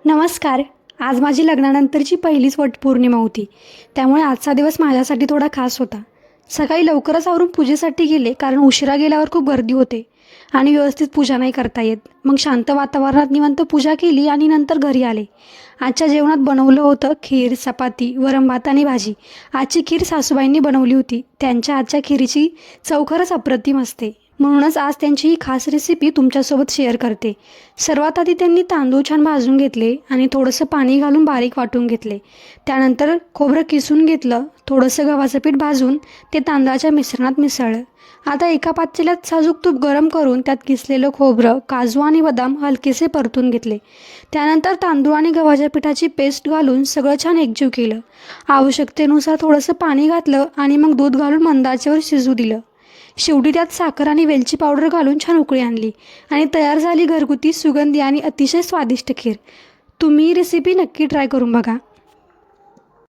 नमस्कार. आज माझी लग्नानंतरची पहिलीच वटपौर्णिमा होती. त्यामुळे आजचा दिवस माझ्यासाठी थोडा खास होता. सकाळी लवकरच आवरून पूजेसाठी गेले, कारण उशिरा गेल्यावर खूप गर्दी होते आणि व्यवस्थित पूजा नाही करता येत. मग शांत वातावरणात निवांत पूजा केली आणि नंतर घरी आले. आजच्या जेवणात बनवलं होतं खीर, चपाती, वरण भात आणि भाजी. आजची खीर सासूबाईंनी बनवली होती. त्यांच्या आजच्या खीरीची चव खरंच अप्रतिम असते. म्हणूनच आज त्यांची ही खास रेसिपी तुमच्यासोबत शेअर करते. सर्वात आधी त्यांनी तांदूळ छान भाजून घेतले आणि थोडंसं पाणी घालून बारीक वाटून घेतले. त्यानंतर खोबरं किसून घेतलं. थोडंसं गव्हाचं पीठ भाजून ते तांदळाच्या मिश्रणात मिसळलं. आता एका पातेल्यात साजूक तूप गरम करून त्यात किसलेलं खोबरं, काजू आणि बदाम हलकेसे परतून घेतले. त्यानंतर तांदूळ आणि गव्हाच्या पिठाची पेस्ट घालून सगळं छान एकजीव केलं. आवश्यकतेनुसार थोडंसं पाणी घातलं आणि मग दूध घालून मंद आचेवर शिजू दिलं. शेवटी त्यात साखर आणि वेलची पावडर घालून छान उकळी आणली आणि तयार झाली घरगुती सुगंधी आणि अतिशय स्वादिष्ट खीर. तुम्ही ही रेसिपी नक्की ट्राय करून बघा.